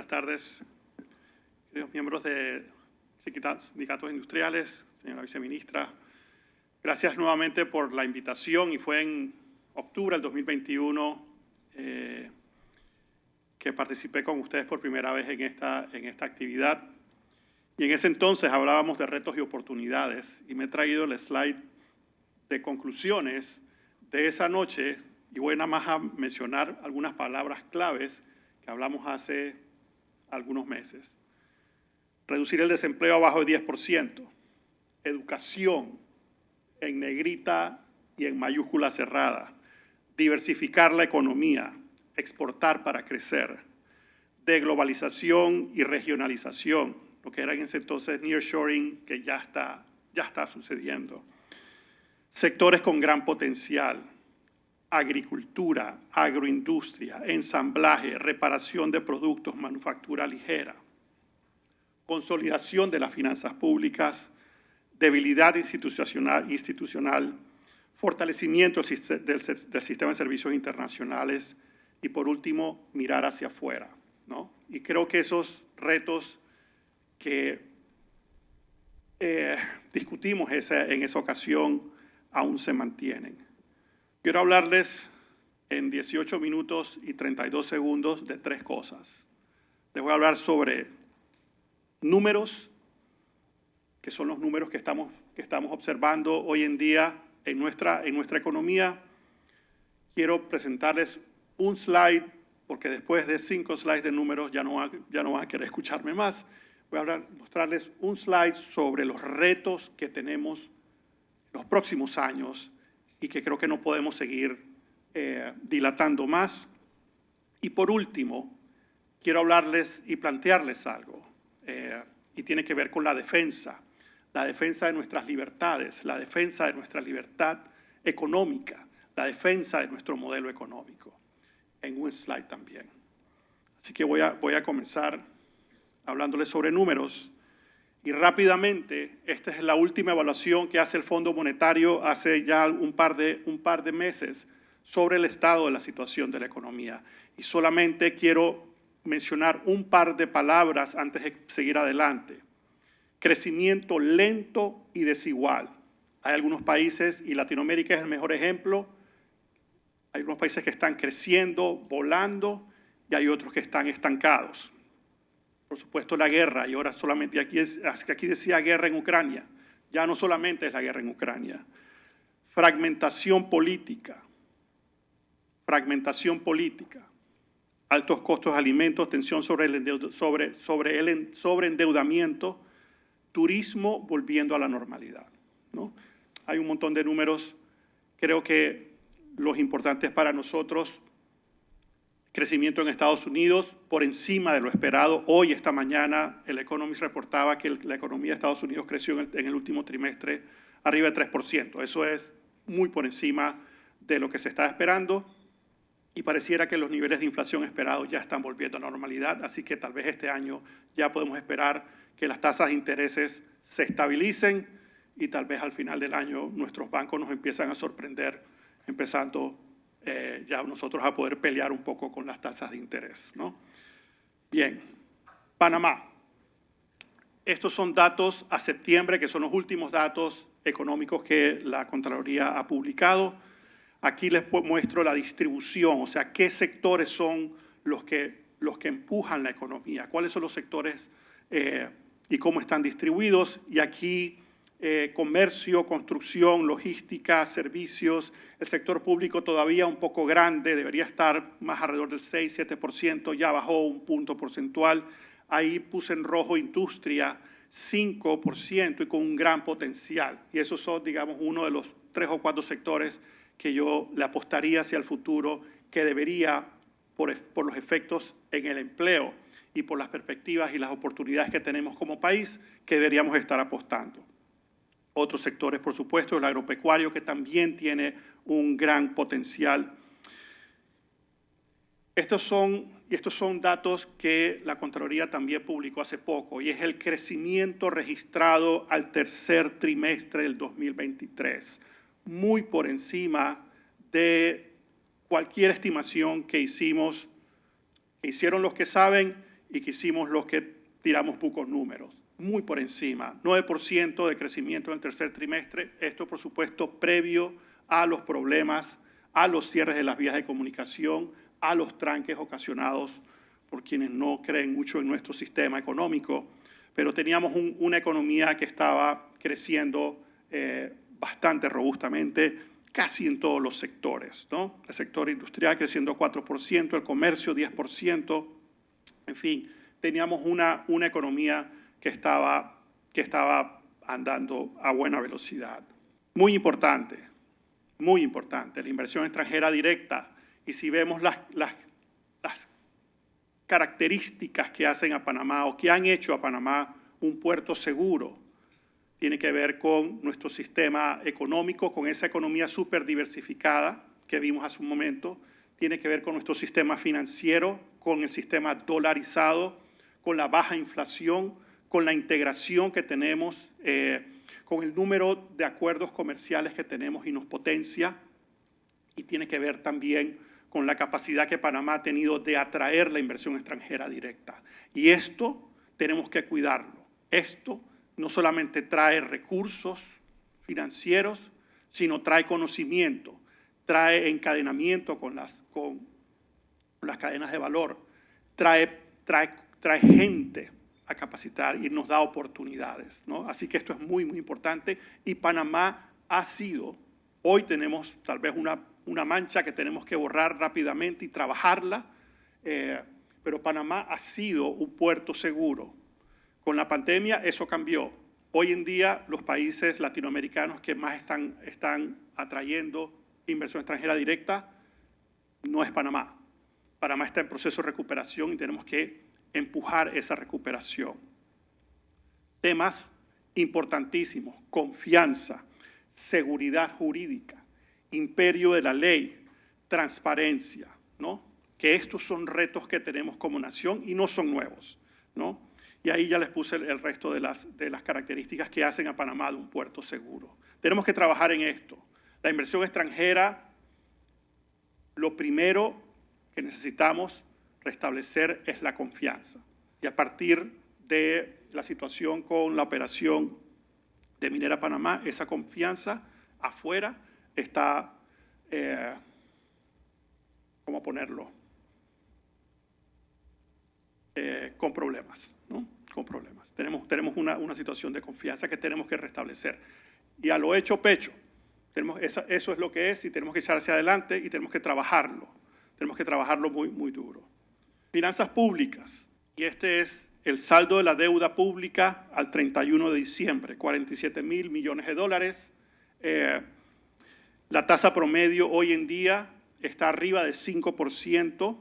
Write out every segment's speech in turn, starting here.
tardes, queridos miembros de sindicatos industriales, señora viceministra. Gracias nuevamente por la invitación, y fue en octubre del 2021 que participé con ustedes por primera vez en esta actividad. Y en ese entonces hablábamos de retos y oportunidades, y me he traído el slide de conclusiones de esa noche, y voy nada más a mencionar algunas palabras claves que hablamos hace algunos meses. Reducir el desempleo abajo de 10%, educación en negrita y en mayúscula cerrada, diversificar la economía, exportar para crecer, deglobalización y regionalización, lo que era en ese entonces nearshoring, que ya está sucediendo. Sectores con gran potencial: agricultura, agroindustria, ensamblaje, reparación de productos, manufactura ligera, consolidación de las finanzas públicas, debilidad institucional, fortalecimiento del sistema de servicios internacionales y, por último, mirar hacia afuera, ¿no? Y creo que esos retos que discutimos en esa ocasión aún se mantienen. Quiero hablarles en 18 minutos y 32 segundos de tres cosas. Les voy a hablar sobre números, que son los números que estamos observando hoy en día en nuestra economía. Quiero presentarles un slide, porque después de 5 slides de números ya no van a querer escucharme más. Voy a mostrarles un slide sobre los retos que tenemos los próximos años y que creo que no podemos seguir dilatando más. Y por último, quiero hablarles y plantearles algo, y tiene que ver con la defensa de nuestras libertades, la defensa de nuestra libertad económica, la defensa de nuestro modelo económico, en un slide también. Así que voy a comenzar hablándoles sobre números. Y rápidamente, esta es la última evaluación que hace el Fondo Monetario hace ya un par de meses sobre el estado de la situación de la economía. Y solamente quiero mencionar un par de palabras antes de seguir adelante. Crecimiento lento y desigual. Hay algunos países, y Latinoamérica es el mejor ejemplo, hay algunos países que están creciendo, volando, y hay otros que están estancados. Por supuesto, la guerra, y ahora solamente aquí decía guerra en Ucrania, ya no solamente es la guerra en Ucrania. Fragmentación política, altos costos de alimentos, tensión sobre el sobreendeudamiento, turismo volviendo a la normalidad, ¿no? Hay un montón de números. Creo que los importantes para nosotros: crecimiento en Estados Unidos por encima de lo esperado. Hoy, esta mañana, el Economist reportaba que la economía de Estados Unidos creció en el último trimestre arriba de 3%. Eso es muy por encima de lo que se estaba esperando, y pareciera que los niveles de inflación esperados ya están volviendo a la normalidad. Así que tal vez este año ya podemos esperar que las tasas de intereses se estabilicen, y tal vez al final del año nuestros bancos nos empiezan a sorprender, empezando ya nosotros a poder pelear un poco con las tasas de interés, ¿no? Bien, Panamá. Estos son datos a septiembre, que son los últimos datos económicos que la Contraloría ha publicado. Aquí les muestro la distribución, o sea, qué sectores son los que empujan la economía, cuáles son los sectores y cómo están distribuidos. Y aquí comercio, construcción, logística, servicios. El sector público todavía un poco grande, debería estar más alrededor del 6-7%, ya bajó un punto porcentual. Ahí puse en rojo industria, 5%, y con un gran potencial. Y esos son, digamos, uno de los 3 o 4 sectores que yo le apostaría hacia el futuro, que debería, por los efectos en el empleo y por las perspectivas y las oportunidades que tenemos como país, que deberíamos estar apostando. Otros sectores, por supuesto, el agropecuario, que también tiene un gran potencial. Estos son datos que la Contraloría también publicó hace poco, y es el crecimiento registrado al tercer trimestre del 2023, muy por encima de cualquier estimación que hicieron los que saben y que hicimos los que tiramos pocos números, muy por encima, 9% de crecimiento en el tercer trimestre, esto por supuesto previo a los problemas, a los cierres de las vías de comunicación, a los tranques ocasionados por quienes no creen mucho en nuestro sistema económico, pero teníamos una economía que estaba creciendo bastante robustamente, casi en todos los sectores, ¿no? El sector industrial creciendo 4%, el comercio 10%, en fin, teníamos una economía que estaba andando a buena velocidad. Muy importante, la inversión extranjera directa. Y si vemos las características que hacen a Panamá o que han hecho a Panamá un puerto seguro, tiene que ver con nuestro sistema económico, con esa economía súper diversificada que vimos hace un momento, tiene que ver con nuestro sistema financiero, con el sistema dolarizado, con la baja inflación, con la integración que tenemos, con el número de acuerdos comerciales que tenemos y nos potencia, y tiene que ver también con la capacidad que Panamá ha tenido de atraer la inversión extranjera directa. Y esto tenemos que cuidarlo. Esto no solamente trae recursos financieros, sino trae conocimiento, trae encadenamiento con las cadenas de valor, trae gente a capacitar y nos da oportunidades, ¿no? Así que esto es muy, muy importante. Y Panamá ha sido, hoy tenemos tal vez una mancha que tenemos que borrar rápidamente y trabajarla, pero Panamá ha sido un puerto seguro. Con la pandemia eso cambió. Hoy en día los países latinoamericanos que más están atrayendo inversión extranjera directa no es Panamá. Panamá está en proceso de recuperación y tenemos que empujar esa recuperación. Temas importantísimos: confianza, seguridad jurídica, imperio de la ley, transparencia, ¿no? Que estos son retos que tenemos como nación y no son nuevos, ¿no? Y ahí ya les puse el resto de las características que hacen a Panamá de un puerto seguro. Tenemos que trabajar en esto. La inversión extranjera, lo primero que necesitamos restablecer es la confianza. Y a partir de la situación con la operación de Minera Panamá, esa confianza afuera está, ¿cómo ponerlo? Con problemas, ¿no? Con problemas. Tenemos una situación de confianza que tenemos que restablecer. Y a lo hecho pecho, eso es lo que es y tenemos que echar hacia adelante y tenemos que trabajarlo. Tenemos que trabajarlo muy, muy duro. Finanzas públicas. Y este es el saldo de la deuda pública al 31 de diciembre, 47.000 millones de dólares. La tasa promedio hoy en día está arriba de 5%.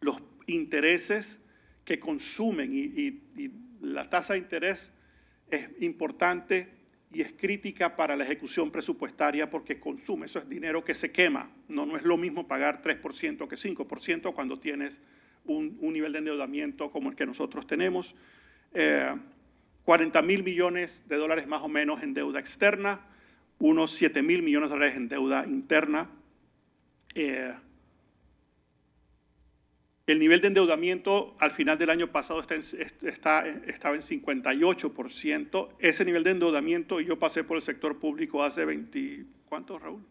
Los intereses que consumen y la tasa de interés es importante y es crítica para la ejecución presupuestaria porque consume, eso es dinero que se quema. No es lo mismo pagar 3% que 5% cuando tienes un nivel de endeudamiento como el que nosotros tenemos. 40.000 millones de dólares más o menos en deuda externa, unos 7.000 millones de dólares en deuda interna. El nivel de endeudamiento al final del año pasado estaba en 58%. Ese nivel de endeudamiento, y yo pasé por el sector público hace 20, ¿cuántos, Raúl?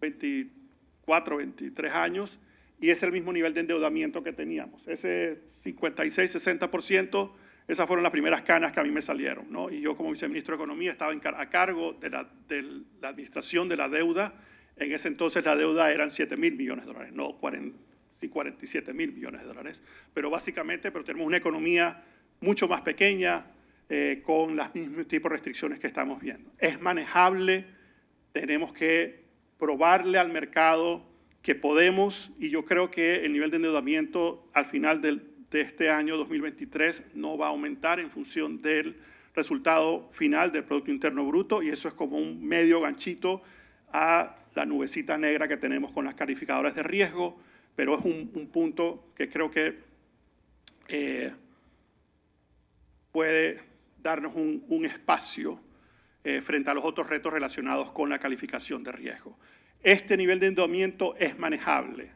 24, 23 años, y es el mismo nivel de endeudamiento que teníamos. Ese 56, 60%, esas fueron las primeras canas que a mí me salieron, ¿no? Y yo como viceministro de Economía estaba a cargo de la administración de la deuda. En ese entonces la deuda eran 7.000 millones de dólares, no 47.000 millones de dólares, pero básicamente tenemos una economía mucho más pequeña con los mismos tipos de restricciones que estamos viendo. Es manejable, tenemos que probarle al mercado que podemos, y yo creo que el nivel de endeudamiento al final de este año 2023 no va a aumentar en función del resultado final del Producto Interno Bruto, y eso es como un medio ganchito a la nubecita negra que tenemos con las calificadoras de riesgo, pero es un punto que creo que puede darnos un espacio frente a los otros retos relacionados con la calificación de riesgo. Este nivel de endeudamiento es manejable,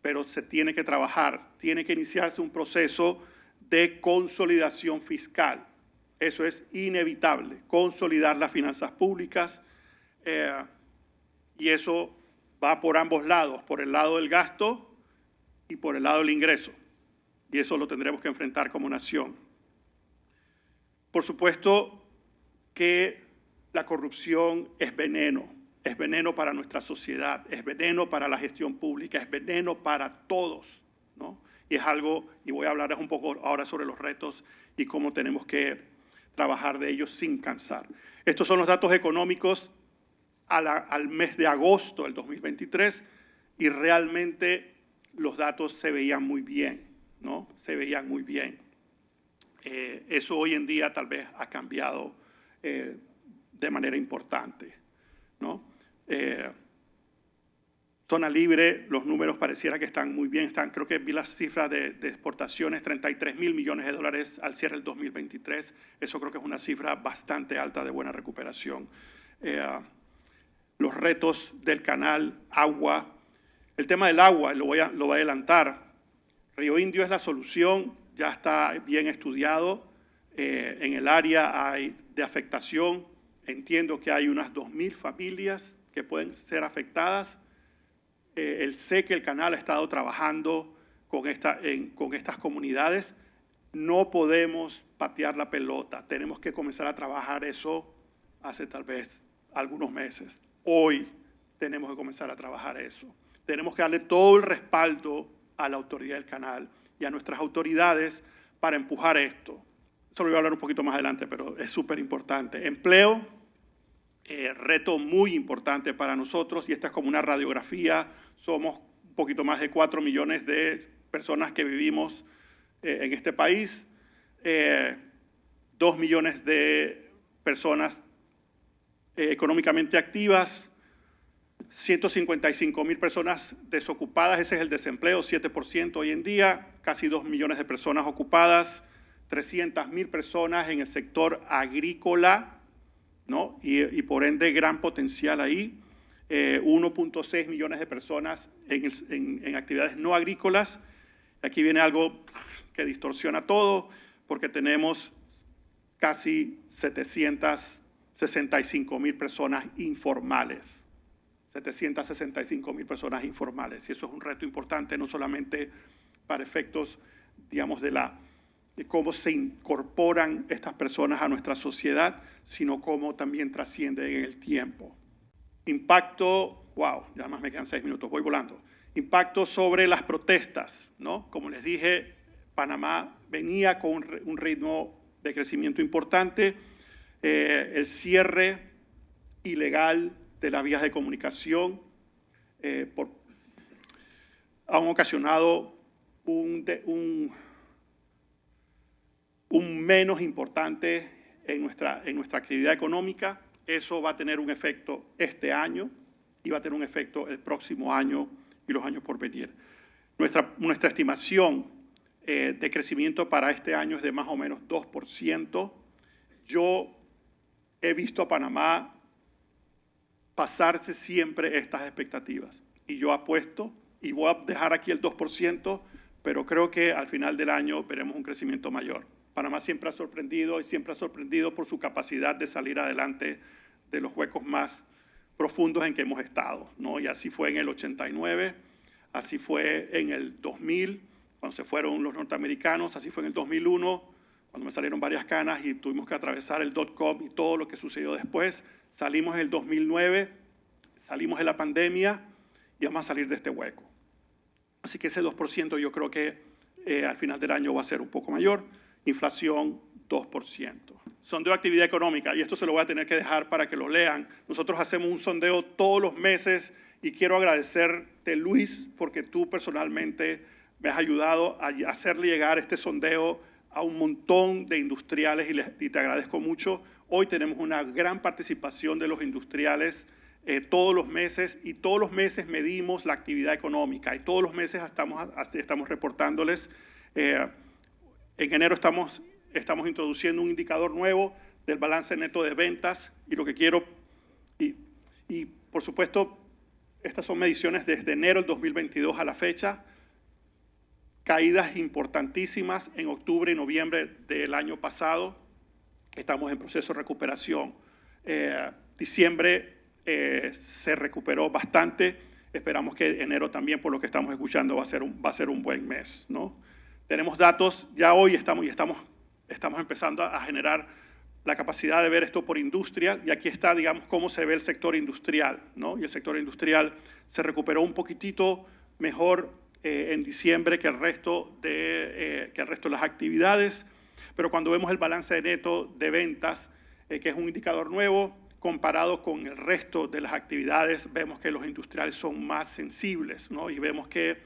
pero se tiene que trabajar, tiene que iniciarse un proceso de consolidación fiscal. Eso es inevitable, consolidar las finanzas públicas, y eso va por ambos lados, por el lado del gasto y por el lado del ingreso. Y eso lo tendremos que enfrentar como nación. Por supuesto que la corrupción es veneno para nuestra sociedad, es veneno para la gestión pública, es veneno para todos, ¿no? Y es algo, y voy a hablarles un poco ahora sobre los retos y cómo tenemos que trabajar de ellos sin cansar. Estos son los datos económicos al mes de agosto del 2023 y realmente los datos se veían muy bien, ¿no? Se veían muy bien. Eso hoy en día tal vez ha cambiado de manera importante, ¿no? Zona libre, los números pareciera que están muy bien. Creo que vi las cifras de exportaciones, 33.000 millones de dólares al cierre del 2023. Eso creo que es una cifra bastante alta de buena recuperación. Los retos del canal, agua. El tema del agua lo voy a adelantar. Río Indio es la solución, ya está bien estudiado. En el área de afectación, entiendo que hay unas 2.000 familias que pueden ser afectadas. Sé que el canal ha estado trabajando con estas comunidades. No podemos patear la pelota. Tenemos que comenzar a trabajar eso hace tal vez algunos meses. Hoy tenemos que comenzar a trabajar eso. Tenemos que darle todo el respaldo a la autoridad del canal y a nuestras autoridades para empujar esto. Eso lo voy a hablar un poquito más adelante, pero es súper importante. Empleo, reto muy importante para nosotros, y esta es como una radiografía. Somos un poquito más de 4 millones de personas que vivimos en este país, 2 millones de personas económicamente activas, 155.000 personas desocupadas, ese es el desempleo, 7% hoy en día, casi 2 millones de personas ocupadas, 300.000 personas en el sector agrícola, ¿no? Y por ende gran potencial ahí, 1.6 millones de personas en actividades no agrícolas. Aquí viene algo que distorsiona todo, porque tenemos casi 765.000 personas informales. 765.000 personas informales. Y eso es un reto importante, no solamente para efectos, digamos, de cómo se incorporan estas personas a nuestra sociedad, sino cómo también trascienden en el tiempo. Impacto, wow, ya más me quedan 6 minutos, voy volando. Impacto sobre las protestas, ¿no? Como les dije, Panamá venía con un ritmo de crecimiento importante. El cierre ilegal de las vías de comunicación han ocasionado un menos importante en nuestra actividad económica. Eso va a tener un efecto este año y va a tener un efecto el próximo año y los años por venir. Nuestra estimación de crecimiento para este año es de más o menos 2%. Yo he visto a Panamá pasarse siempre estas expectativas. Y yo apuesto, y voy a dejar aquí el 2%, pero creo que al final del año veremos un crecimiento mayor. Panamá siempre ha sorprendido y siempre ha sorprendido por su capacidad de salir adelante de los huecos más profundos en que hemos estado, ¿no? Y así fue en el 89, así fue en el 2000, cuando se fueron los norteamericanos, así fue en el 2001, cuando me salieron varias canas y tuvimos que atravesar el .com y todo lo que sucedió después. Salimos en el 2009, salimos de la pandemia y vamos a salir de este hueco. Así que ese 2% yo creo que al final del año va a ser un poco mayor. Inflación, 2%. Sondeo de actividad económica, y esto se lo voy a tener que dejar para que lo lean. Nosotros hacemos un sondeo todos los meses y quiero agradecerte, Luis, porque tú personalmente me has ayudado a hacerle llegar este sondeo a un montón de industriales y te agradezco mucho. Hoy tenemos una gran participación de los industriales todos los meses, y todos los meses medimos la actividad económica y todos los meses estamos reportándoles. En enero estamos introduciendo un indicador nuevo del balance neto de ventas, y lo que quiero, y por supuesto Estas son mediciones desde enero del 2022 a la fecha. Caídas importantísimas en octubre y noviembre del año pasado. Estamos en proceso de recuperación. Diciembre se recuperó bastante. Esperamos que enero también, por lo que estamos escuchando, va a ser un buen mes, ¿no? Tenemos datos, ya hoy estamos empezando a generar la capacidad de ver esto por industria, y aquí está, digamos, cómo se ve el sector industrial, ¿no? Y el sector industrial se recuperó un poquitito mejor en diciembre que el resto de las actividades, pero cuando vemos el balance neto de ventas, que es un indicador nuevo, comparado con el resto de las actividades, vemos que los industriales son más sensibles, ¿no? Y vemos que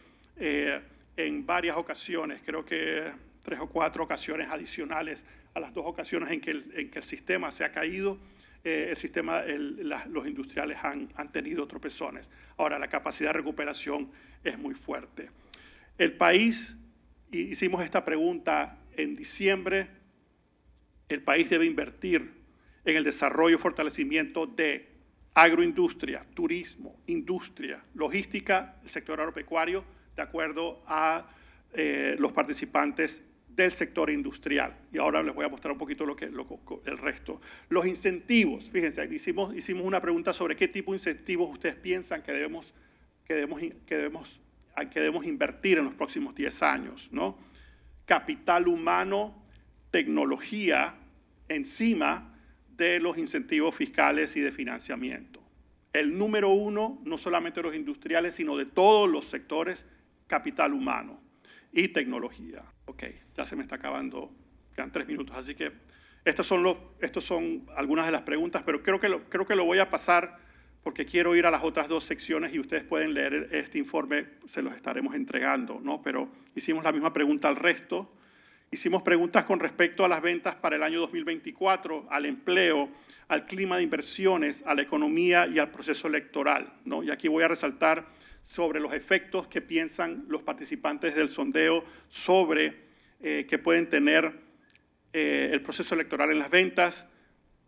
en varias ocasiones, creo que 3 o 4 ocasiones adicionales a las 2 ocasiones en que el sistema se ha caído, los industriales han tenido tropezones. Ahora, la capacidad de recuperación es muy fuerte. El país, hicimos esta pregunta en diciembre, el país debe invertir en el desarrollo y fortalecimiento de agroindustria, turismo, industria, logística, el sector agropecuario, de acuerdo a los participantes del sector industrial. Y ahora les voy a mostrar un poquito el resto. Los incentivos, fíjense, hicimos una pregunta sobre qué tipo de incentivos ustedes piensan que debemos invertir en los próximos 10 años, ¿no? Capital humano, tecnología, encima de los incentivos fiscales y de financiamiento. El número 1, no solamente de los industriales, sino de todos los sectores, capital humano y tecnología. Ok, ya se me está acabando, quedan 3 minutos, así que estos son algunas de las preguntas, pero creo que lo voy a pasar porque quiero ir a las otras 2 secciones y ustedes pueden leer este informe, se los estaremos entregando, ¿no? Pero hicimos la misma pregunta al resto. Hicimos preguntas con respecto a las ventas para el año 2024, al empleo, al clima de inversiones, a la economía y al proceso electoral, ¿no? Y aquí voy a resaltar sobre los efectos que piensan los participantes del sondeo sobre que pueden tener el proceso electoral en las ventas.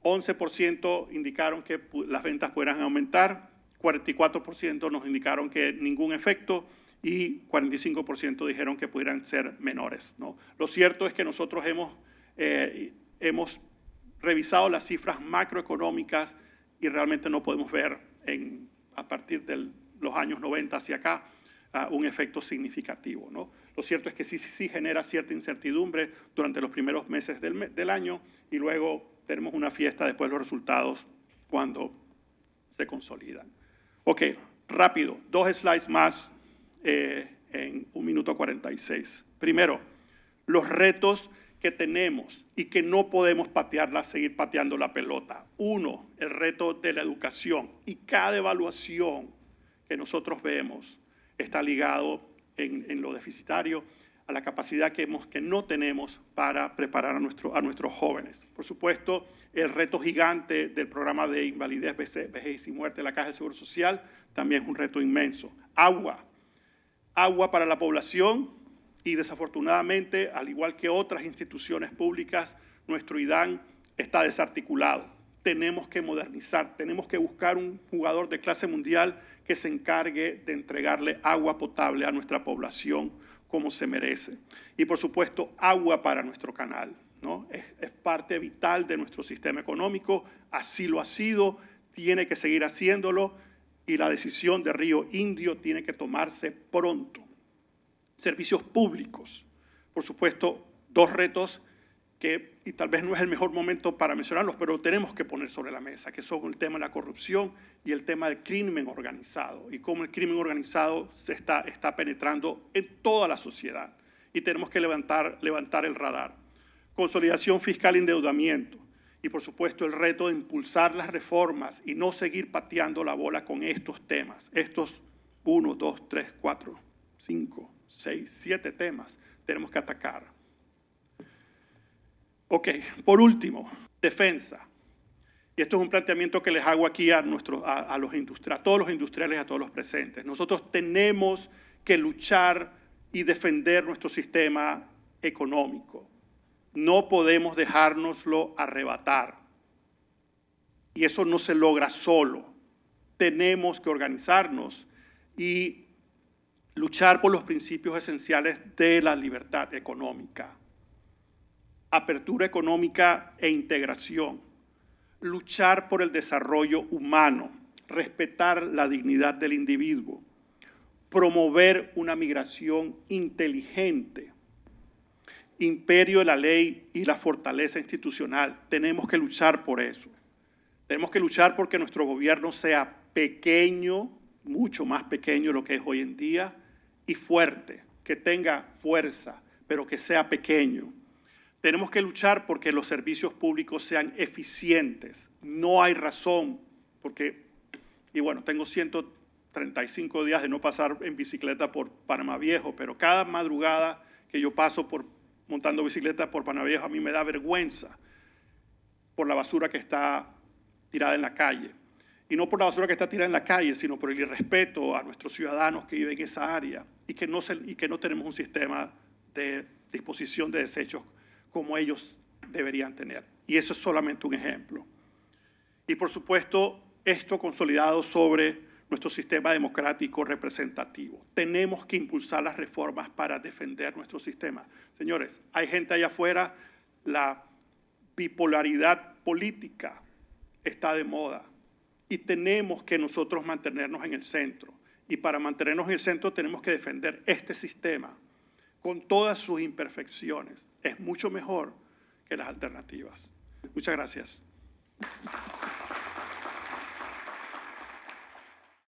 11% indicaron que las ventas podrán aumentar, 44% nos indicaron que ningún efecto, y 45% dijeron que pudieran ser menores, ¿no? Lo cierto es que nosotros hemos revisado las cifras macroeconómicas y realmente no podemos ver a partir de los años 90 hacia acá un efecto significativo, ¿no? Lo cierto es que sí genera cierta incertidumbre durante los primeros meses del año, y luego tenemos una fiesta después de los resultados cuando se consolidan. Ok, rápido, 2 slides más. En 1 minuto 46. Primero, los retos que tenemos y que no podemos seguir pateando la pelota. 1, el reto de la educación, y cada evaluación que nosotros vemos está ligado en lo deficitario a la capacidad que no tenemos para preparar a nuestros jóvenes. Por supuesto, el reto gigante del programa de invalidez, vejez y muerte de la Caja del Seguro Social también es un reto inmenso. Agua para la población, y desafortunadamente, al igual que otras instituciones públicas, nuestro IDAN está desarticulado. Tenemos que modernizar, tenemos que buscar un jugador de clase mundial que se encargue de entregarle agua potable a nuestra población como se merece. Y por supuesto, agua para nuestro canal, ¿no? Es parte vital de nuestro sistema económico, así lo ha sido, tiene que seguir haciéndolo, y la decisión de Río Indio tiene que tomarse pronto. Servicios públicos, por supuesto, 2 retos y tal vez no es el mejor momento para mencionarlos, pero tenemos que poner sobre la mesa, que son el tema de la corrupción y el tema del crimen organizado, y cómo el crimen organizado está penetrando en toda la sociedad, y tenemos que levantar el radar. Consolidación fiscal y endeudamiento. Y, por supuesto, el reto de impulsar las reformas y no seguir pateando la bola con estos temas. Estos 1, 2, 3, 4, 5, 6, 7 temas tenemos que atacar. Ok, por último, defensa. Y esto es un planteamiento que les hago aquí a todos los industriales y a todos los presentes. Nosotros tenemos que luchar y defender nuestro sistema económico. No podemos dejárnoslo arrebatar. Y eso no se logra solo. tenemos que organizarnos y luchar por los principios esenciales de la libertad económica, apertura económica e integración, luchar por el desarrollo humano, respetar la dignidad del individuo, promover una migración inteligente, imperio de la ley y la fortaleza institucional. Tenemos que luchar por eso. Tenemos que luchar porque nuestro gobierno sea pequeño, mucho más pequeño de lo que es hoy en día, y fuerte, que tenga fuerza, pero que sea pequeño. Tenemos que luchar porque los servicios públicos sean eficientes. No hay razón, porque, y bueno, tengo 135 días de no pasar en bicicleta por Panamá Viejo, pero cada madrugada que yo paso montando bicicleta por Panamá Viejo, a mí me da vergüenza por la basura que está tirada en la calle. Y no por la basura que está tirada en la calle, sino por el irrespeto a nuestros ciudadanos que viven en esa área y que no tenemos un sistema de disposición de desechos como ellos deberían tener. Y eso es solamente un ejemplo. Y por supuesto, esto consolidado sobre nuestro sistema democrático representativo. Tenemos que impulsar las reformas para defender nuestro sistema. Señores, hay gente allá afuera, la bipolaridad política está de moda y tenemos que nosotros mantenernos en el centro. Y para mantenernos en el centro tenemos que defender este sistema con todas sus imperfecciones. Es mucho mejor que las alternativas. Muchas gracias.